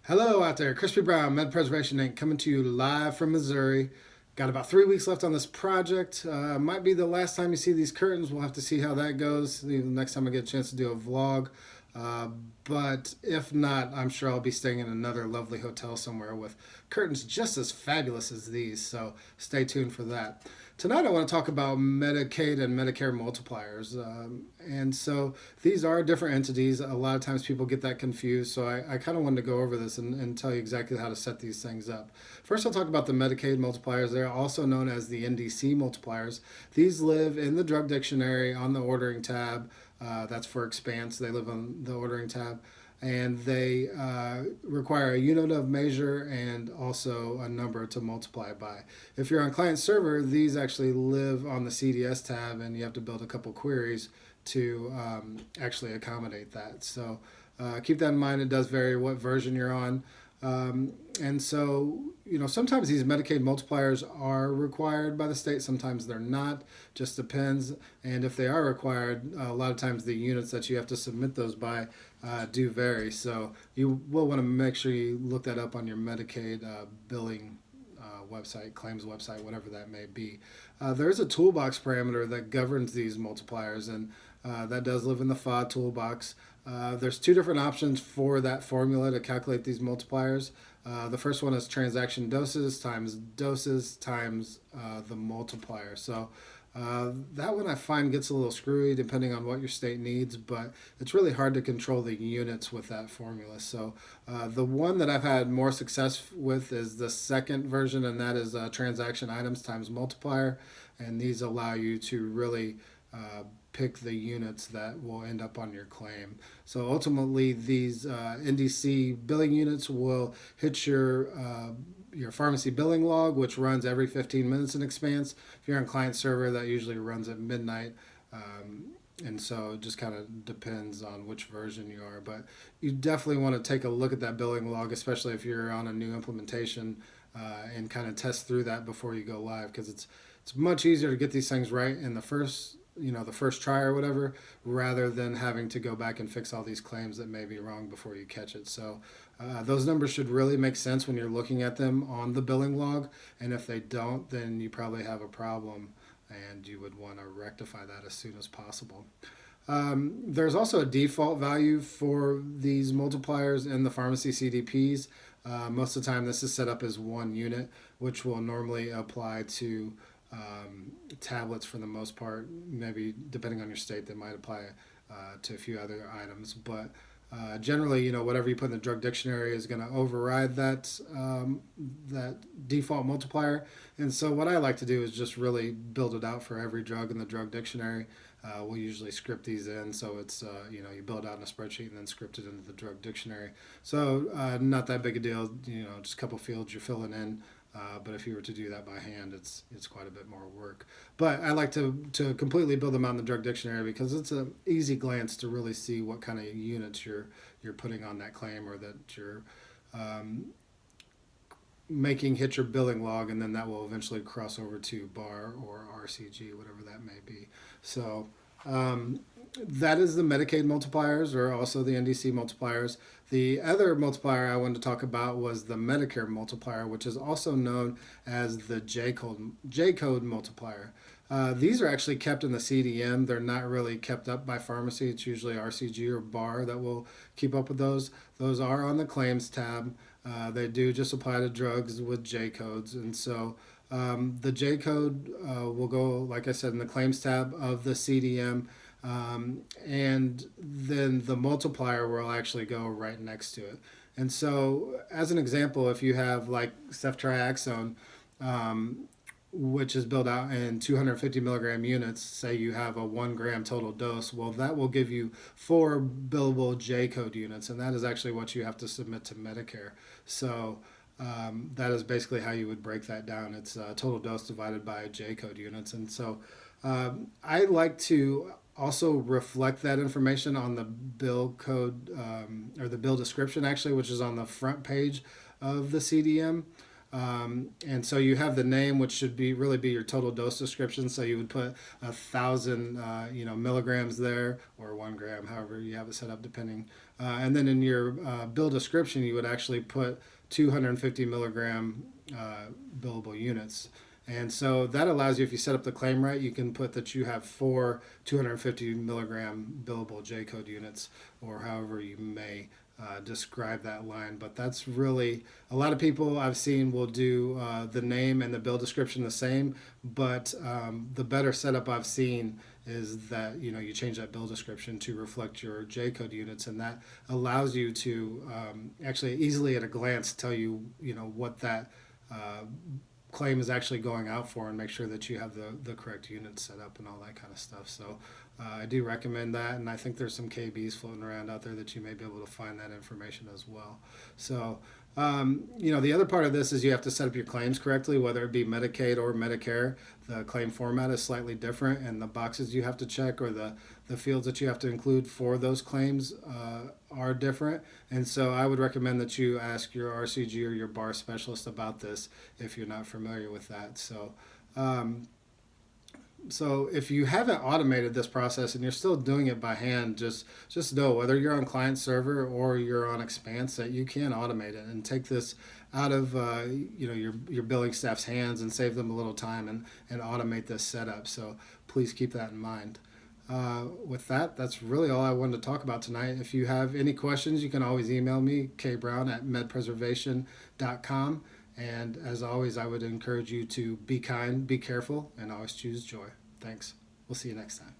Hello out there, Crispy Brown, Med Preservation Inc., coming to you live from Missouri. Got about 3 weeks left on this project. Might be the last time you see these curtains. We'll have to see how that goes. The next time I get a chance to do a vlog. Uh, but if not, I'm sure I'll be staying in another lovely hotel somewhere with curtains just as fabulous as these. So stay tuned for that. Tonight I want to talk about Medicaid and Medicare multipliers. And so these are different entities. A lot of times people get that confused. So I kind of wanted to go over this and tell you exactly how to set these things up. First, I'll talk about the Medicaid multipliers. They're also known as the NDC multipliers. These live in the drug dictionary on the ordering tab. That's for expanse. They live on the ordering tab. And they require a unit of measure and also a number to multiply by. If you're on client server, these actually live on the CDS tab, and you have to build a couple queries to actually accommodate that. So keep that in mind. It does vary what version you're on. And so, sometimes these Medicaid multipliers are required by the state, sometimes they're not, just depends. And if they are required, a lot of times the units that you have to submit those by do vary. So you will want to make sure you look that up on your Medicaid billing website, claims website, whatever that may be. There is a toolbox parameter that governs these multipliers, and that does live in the FA toolbox. There's two different options for that formula to calculate these multipliers. The first one is transaction doses times the multiplier. So that one I find gets a little screwy depending on what your state needs, but it's really hard to control the units with that formula. So the one that I've had more success with is the second version, and that is transaction items times multiplier. And these allow you to really pick the units that will end up on your claim. So ultimately, these NDC billing units will hit your pharmacy billing log, which runs every 15 minutes in Expanse. If you're on client server, that usually runs at midnight. And so it just kind of depends on which version you are. But you definitely want to take a look at that billing log, especially if you're on a new implementation, and kind of test through that before you go live, because it's much easier to get these things right in the first try or whatever, rather than having to go back and fix all these claims that may be wrong before you catch it. So those numbers should really make sense when you're looking at them on the billing log, and if they don't, then you probably have a problem and you would want to rectify that as soon as possible. There's also a default value for these multipliers in the pharmacy CDPs. Most of the time this is set up as 1 unit, which will normally apply to tablets for the most part. Maybe depending on your state, they might apply to a few other items. But generally, whatever you put in the drug dictionary is going to override that default multiplier. And so what I like to do is just really build it out for every drug in the drug dictionary. We'll usually script these in, so it's you build out in a spreadsheet and then script it into the drug dictionary. So not that big a deal. Just a couple fields you're filling in. But if you were to do that by hand, it's quite a bit more work. But I like to completely build them out in the drug dictionary, because it's an easy glance to really see what kind of units you're putting on that claim, or that you're making hit your billing log, and then that will eventually cross over to bar or RCG, whatever that may be. So that is the Medicaid multipliers, or also the NDC multipliers. The other multiplier I wanted to talk about was the Medicare multiplier, which is also known as the J-code multiplier. These are actually kept in the CDM. They're not really kept up by pharmacy. It's usually RCG or bar that will keep up with those. Those are on the claims tab. They do just apply to drugs with J-codes. And so the J-code will go, like I said, in the claims tab of the CDM. And then the multiplier will actually go right next to it. And so, as an example, if you have like ceftriaxone, which is built out in 250 milligram units, say you have a 1 gram total dose, well, that will give you 4 billable J code units, and that is actually what you have to submit to Medicare. So that is basically how you would break that down. It's total dose divided by J code units. And so I like to also reflect that information on the bill code, or the bill description actually, which is on the front page of the CDM. And so you have the name, which should be really be your total dose description. So you would put 1,000, milligrams there, or 1 gram, however you have it set up, depending. And then in your bill description, you would actually put 250 milligram billable units. And so that allows you, if you set up the claim right, you can put that you have 4 250 milligram billable J code units, or however you may describe that line. But that's really, a lot of people I've seen will do the name and the bill description the same, but the better setup I've seen is that you change that bill description to reflect your J code units, and that allows you to actually easily at a glance tell you what that claim is actually going out for, and make sure that you have the correct units set up and all that kind of stuff. So I do recommend that, and I think there's some KBs floating around out there that you may be able to find that information as well. So the other part of this is you have to set up your claims correctly, whether it be Medicaid or Medicare. The claim format is slightly different, and the boxes you have to check, or the fields that you have to include for those claims are different. And so I would recommend that you ask your RCG or your bar specialist about this if you're not familiar with that. So if you haven't automated this process and you're still doing it by hand, just know, whether you're on client server or you're on Expanse, that you can automate it and take this out of your billing staff's hands and save them a little time and automate this setup. So please keep that in mind. With that, that's really all I wanted to talk about tonight. If you have any questions, you can always email me, kbrown@medpreservation.com. And as always, I would encourage you to be kind, be careful, and always choose joy. Thanks. We'll see you next time.